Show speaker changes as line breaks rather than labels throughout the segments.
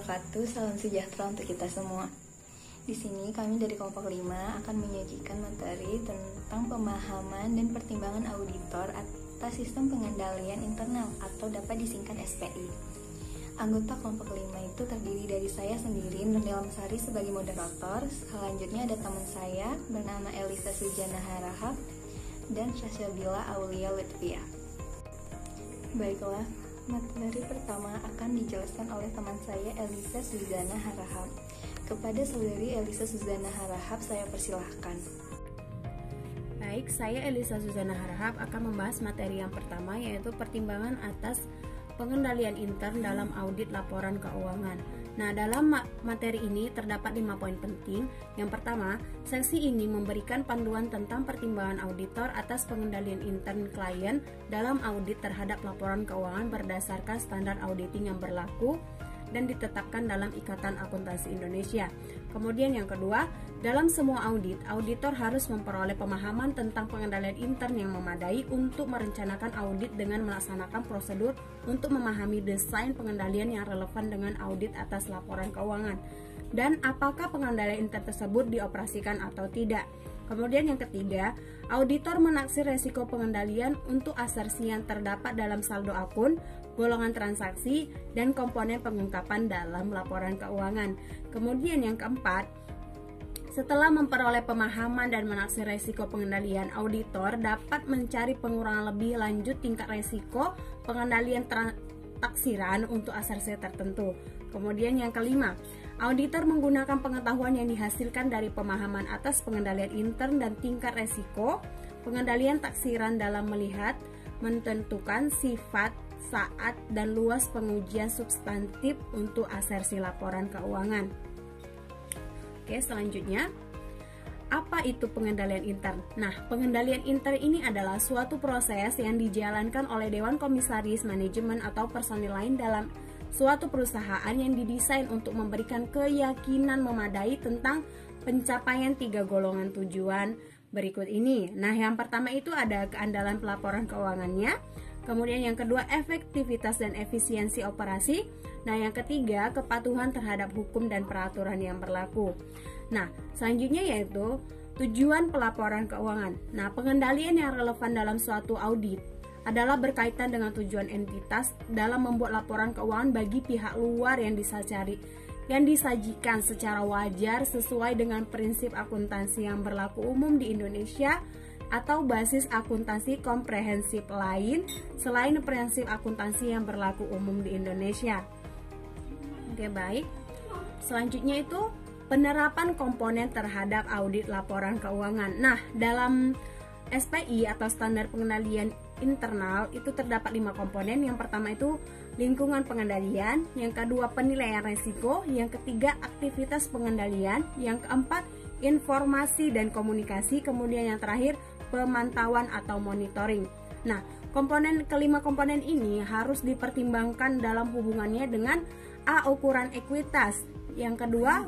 wabarakatuh. Salam sejahtera untuk kita semua. Di sini kami dari kelompok 5 akan menyajikan materi tentang pemahaman dan pertimbangan auditor atas sistem pengendalian internal atau dapat disingkat SPI. Anggota kelompok 5 itu terdiri dari saya sendiri, Nurul Lamsari sebagai moderator. Selanjutnya ada teman saya bernama Elisa Suzana Harahap dan Syashabila Aulia Lutfia. Baiklah, materi pertama akan dijelaskan oleh teman saya Elisa Suzana Harahap. Kepada saudari Elisa Suzana Harahap saya persilahkan.
Baik, saya Elisa Suzana Harahap akan membahas materi yang pertama, yaitu pertimbangan atas pengendalian intern dalam audit laporan keuangan. Nah, dalam materi ini terdapat 5 poin penting. Yang pertama, seksi ini memberikan panduan tentang pertimbangan auditor atas pengendalian intern klien dalam audit terhadap laporan keuangan berdasarkan standar auditing yang berlaku dan ditetapkan dalam Ikatan Akuntansi Indonesia. Kemudian yang kedua, dalam semua audit, auditor harus memperoleh pemahaman tentang pengendalian intern yang memadai untuk merencanakan audit dengan melaksanakan prosedur untuk memahami desain pengendalian yang relevan dengan audit atas laporan keuangan dan apakah pengendalian intern tersebut dioperasikan atau tidak. Kemudian yang ketiga, auditor menaksir resiko pengendalian untuk asersi yang terdapat dalam saldo akun, golongan transaksi, dan komponen pengungkapan dalam laporan keuangan. Kemudian yang keempat, setelah memperoleh pemahaman dan menaksir resiko pengendalian, auditor dapat mencari pengurangan lebih lanjut tingkat resiko pengendalian taksiran untuk asersi tertentu. Kemudian yang kelima, auditor menggunakan pengetahuan yang dihasilkan dari pemahaman atas pengendalian intern dan tingkat resiko pengendalian taksiran dalam melihat, menentukan sifat, saat, dan luas pengujian substantif untuk asersi laporan keuangan. Oke, selanjutnya, apa itu pengendalian intern? Nah, pengendalian intern ini adalah suatu proses yang dijalankan oleh Dewan Komisaris, manajemen, atau personil lain dalam suatu perusahaan yang didesain untuk memberikan keyakinan memadai tentang pencapaian 3 golongan tujuan berikut ini. Nah, yang pertama itu ada keandalan pelaporan keuangannya. Kemudian yang kedua, efektivitas dan efisiensi operasi. Nah, yang ketiga, kepatuhan terhadap hukum dan peraturan yang berlaku. Nah, selanjutnya yaitu tujuan pelaporan keuangan. Nah, pengendalian yang relevan dalam suatu audit adalah berkaitan dengan tujuan entitas dalam membuat laporan keuangan bagi pihak luar yang disajikan secara wajar sesuai dengan prinsip akuntansi yang berlaku umum di Indonesia atau basis akuntansi komprehensif lain selain prinsip akuntansi yang berlaku umum di Indonesia. Oke, baik. Selanjutnya itu penerapan komponen terhadap audit laporan keuangan. Nah, dalam SPI atau standar pengendalian internal itu terdapat 5 komponen. Yang pertama itu lingkungan pengendalian, yang kedua penilaian resiko, yang ketiga aktivitas pengendalian, yang keempat informasi dan komunikasi, kemudian yang terakhir pemantauan atau monitoring. Nah, kelima komponen ini harus dipertimbangkan dalam hubungannya dengan A. Ukuran ekuitas, yang kedua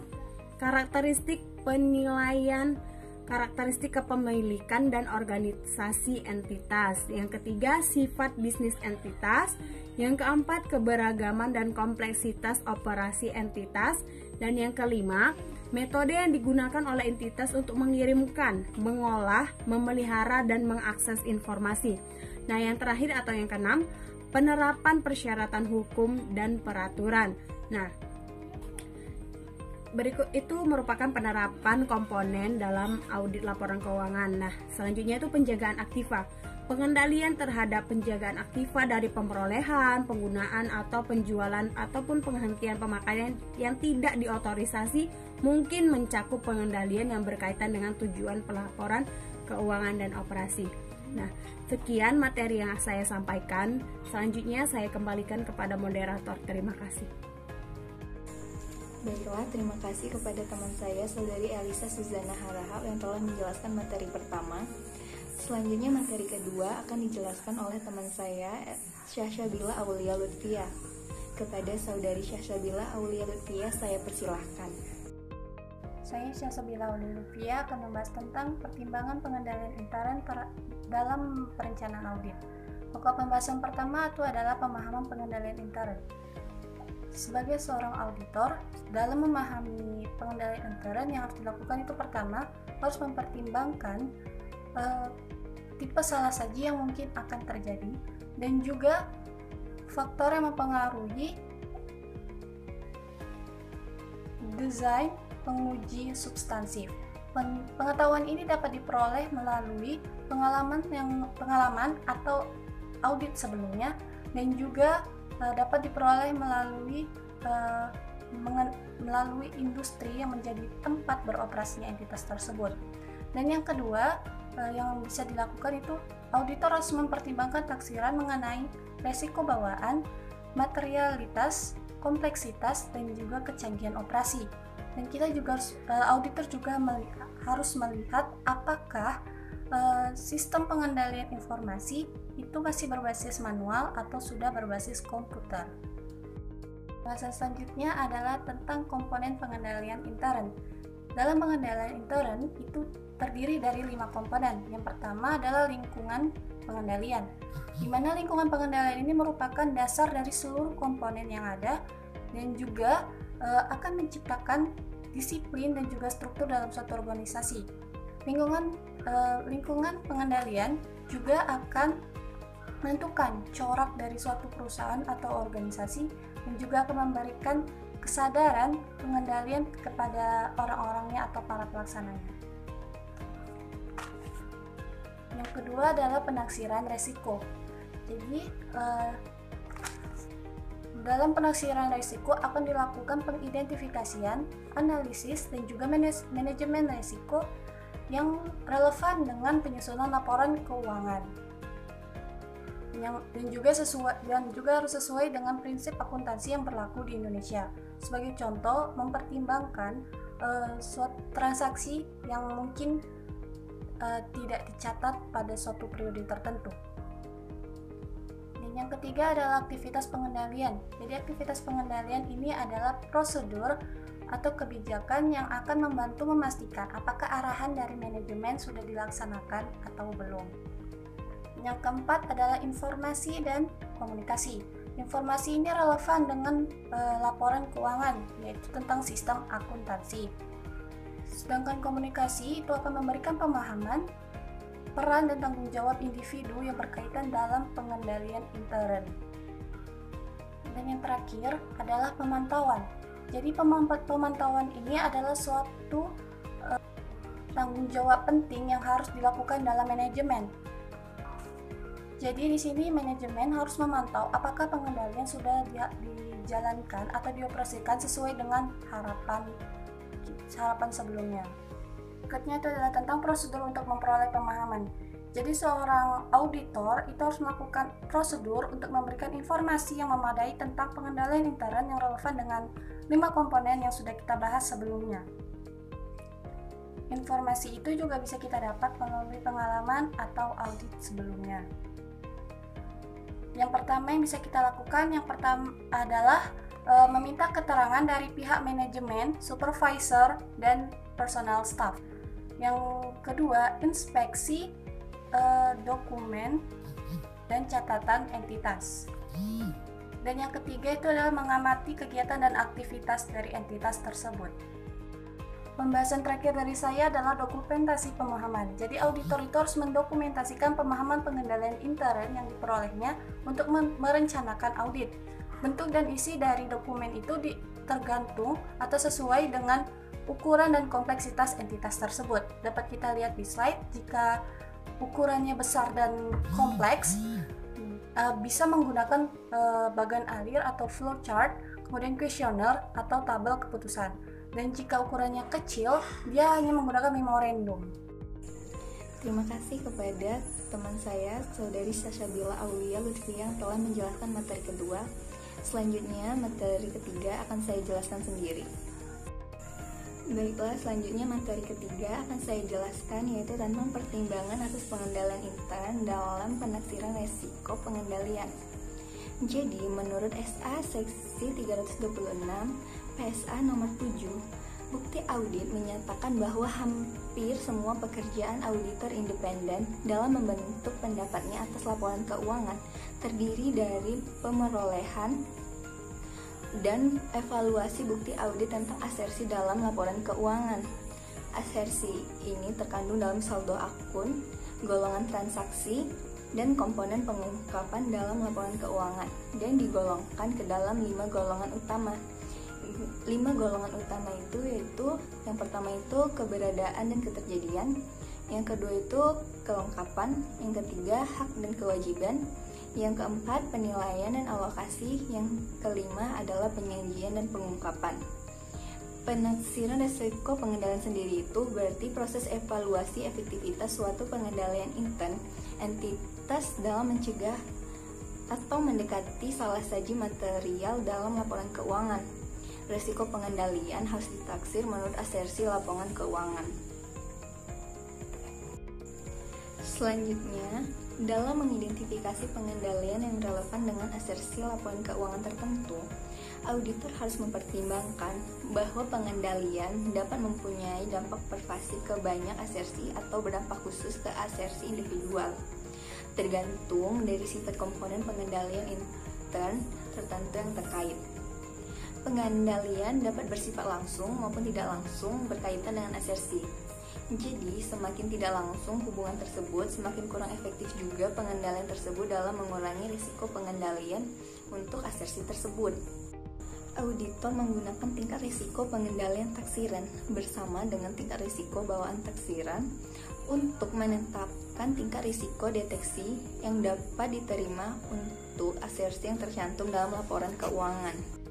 karakteristik penilaian, karakteristik kepemilikan dan organisasi entitas, yang ketiga sifat bisnis entitas, yang keempat keberagaman dan kompleksitas operasi entitas, dan yang kelima metode yang digunakan oleh entitas untuk mengirimkan, mengolah, memelihara, dan mengakses informasi. Nah, yang terakhir atau yang keenam, penerapan persyaratan hukum dan peraturan. Nah, berikut itu merupakan penerapan komponen dalam audit laporan keuangan. Nah, selanjutnya itu penjagaan aktiva. Pengendalian terhadap penjagaan aktiva dari pemrolehan, penggunaan, atau penjualan ataupun penghentian pemakaian yang tidak diotorisasi mungkin mencakup pengendalian yang berkaitan dengan tujuan pelaporan keuangan dan operasi. Nah, sekian materi yang saya sampaikan. Selanjutnya saya kembalikan kepada moderator. Terima kasih.
Baiklah, terima kasih kepada teman saya, saudari Elisa Suzana Harahap yang telah menjelaskan materi pertama. Selanjutnya materi kedua akan dijelaskan oleh teman saya, Syashabila Aulia Lutfia. Kepada saudari Syashabila Aulia Lutfia saya persilahkan.
Saya Syashabila Aulia Lutfia akan membahas tentang pertimbangan pengendalian intern dalam perencanaan audit. Pokok pembahasan pertama itu adalah pemahaman pengendalian intern. sebagai seorang auditor, dalam memahami pengendalian intern yang harus dilakukan itu pertama harus mempertimbangkan tipe salah saji yang mungkin akan terjadi dan juga faktor yang mempengaruhi desain penguji substansif. Pengetahuan ini dapat diperoleh melalui pengalaman atau audit sebelumnya dan juga dapat diperoleh melalui industri yang menjadi tempat beroperasinya entitas tersebut. Dan yang kedua yang bisa dilakukan itu auditor harus mempertimbangkan taksiran mengenai resiko bawaan, materialitas, kompleksitas, dan juga kecanggihan operasi. Dan kita juga auditor juga harus melihat apakah sistem pengendalian informasi itu masih berbasis manual atau sudah berbasis komputer. Bahasan selanjutnya adalah tentang komponen pengendalian intern. Dalam pengendalian intern itu terdiri dari 5 komponen. Yang pertama adalah lingkungan pengendalian, di mana lingkungan pengendalian ini merupakan dasar dari seluruh komponen yang ada dan juga akan menciptakan disiplin dan juga struktur dalam suatu organisasi. Lingkungan pengendalian juga akan menentukan corak dari suatu perusahaan atau organisasi dan juga akan memberikan kesadaran pengendalian kepada orang-orangnya atau para pelaksananya. Yang kedua adalah penaksiran resiko. Jadi dalam penaksiran risiko akan dilakukan pengidentifikasian, analisis, dan juga manajemen risiko yang relevan dengan penyusunan laporan keuangan. Dan juga harus sesuai dengan prinsip akuntansi yang berlaku di Indonesia. Sebagai contoh, mempertimbangkan suatu transaksi yang mungkin tidak dicatat pada suatu periode tertentu. Yang ketiga adalah aktivitas pengendalian. Jadi aktivitas pengendalian ini adalah prosedur atau kebijakan yang akan membantu memastikan apakah arahan dari manajemen sudah dilaksanakan atau belum. Yang keempat adalah informasi dan komunikasi. Informasi ini relevan dengan laporan keuangan, yaitu tentang sistem akuntansi. Sedangkan komunikasi itu akan memberikan pemahaman peran dan tanggung jawab individu yang berkaitan dalam pengendalian intern. Dan yang terakhir adalah pemantauan. Jadi pemantauan ini adalah suatu tanggung jawab penting yang harus dilakukan dalam manajemen. Jadi di sini manajemen harus memantau apakah pengendalian sudah dijalankan atau dioperasikan sesuai dengan harapan sebelumnya. Berikutnya itu adalah tentang prosedur untuk memperoleh pemahaman. Jadi seorang auditor itu harus melakukan prosedur untuk memberikan informasi yang memadai tentang pengendalian intern yang relevan dengan 5 komponen yang sudah kita bahas sebelumnya. Informasi itu juga bisa kita dapat melalui pengalaman atau audit sebelumnya. Yang pertama yang bisa kita lakukan adalah meminta keterangan dari pihak manajemen, supervisor, dan personal staff. Yang kedua, inspeksi dokumen dan catatan entitas. Dan yang ketiga itu adalah mengamati kegiatan dan aktivitas dari entitas tersebut. Pembahasan terakhir dari saya adalah dokumentasi pemahaman. Jadi auditor itu harus mendokumentasikan pemahaman pengendalian intern yang diperolehnya untuk merencanakan audit. Bentuk dan isi dari dokumen itu tergantung atau sesuai dengan ukuran dan kompleksitas entitas tersebut. Dapat kita lihat di slide, jika ukurannya besar dan kompleks, bisa menggunakan bagan alir atau flowchart, kemudian kuesioner atau tabel keputusan. Dan jika ukurannya kecil, dia hanya menggunakan memorandum.
Terima kasih kepada teman saya, Saudari Sashabila Aulia Lutfi yang telah menjelaskan materi kedua. Selanjutnya, materi ketiga akan saya jelaskan sendiri. Baiklah, selanjutnya materi ketiga akan saya jelaskan, yaitu tentang pertimbangan atas pengendalian intern dalam penaksiran resiko pengendalian. Jadi, menurut SA seksi 326 PSA nomor 7, bukti audit menyatakan bahwa hampir semua pekerjaan auditor independen dalam membentuk pendapatnya atas laporan keuangan terdiri dari pemerolehan dan evaluasi bukti audit tentang asersi dalam laporan keuangan. Asersi ini terkandung dalam saldo akun, golongan transaksi, dan komponen pengungkapan dalam laporan keuangan, dan digolongkan ke dalam 5 golongan utama. 5 golongan utama itu yaitu yang pertama itu keberadaan dan keterjadian, yang kedua itu kelengkapan, yang ketiga hak dan kewajiban, yang keempat penilaian dan alokasi, yang kelima adalah penyajian dan pengungkapan. Penafsiran resiko pengendalian sendiri itu berarti proses evaluasi efektivitas suatu pengendalian intern entitas dalam mencegah atau mendekati salah saji material dalam laporan keuangan. Resiko pengendalian harus ditaksir menurut asersi laporan keuangan. Selanjutnya, dalam mengidentifikasi pengendalian yang relevan dengan asersi laporan keuangan tertentu, auditor harus mempertimbangkan bahwa pengendalian dapat mempunyai dampak pervasif ke banyak asersi atau berdampak khusus ke asersi individual, tergantung dari sifat komponen pengendalian intern tertentu yang terkait. Pengendalian dapat bersifat langsung maupun tidak langsung berkaitan dengan asersi. Jadi, semakin tidak langsung hubungan tersebut, semakin kurang efektif juga pengendalian tersebut dalam mengurangi risiko pengendalian untuk asersi tersebut. Auditor menggunakan tingkat risiko pengendalian taksiran bersama dengan tingkat risiko bawaan taksiran untuk menetapkan tingkat risiko deteksi yang dapat diterima untuk asersi yang tercantum dalam laporan keuangan.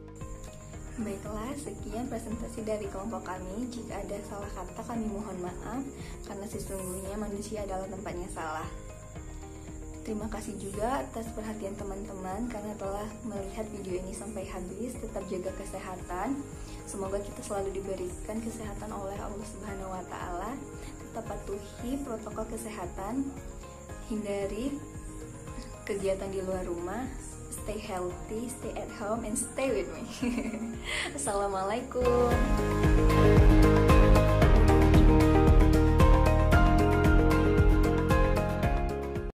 Baiklah, sekian presentasi dari kelompok kami. Jika ada salah kata, kami mohon maaf, karena sesungguhnya manusia adalah tempatnya salah. Terima kasih juga atas perhatian teman-teman karena telah melihat video ini sampai habis. Tetap jaga kesehatan. Semoga kita selalu diberikan kesehatan oleh Allah Subhanahu wa Ta'ala. Tetap patuhi protokol kesehatan. Hindari kegiatan di luar rumah. Stay healthy, stay at home, and stay with me. Assalamualaikum.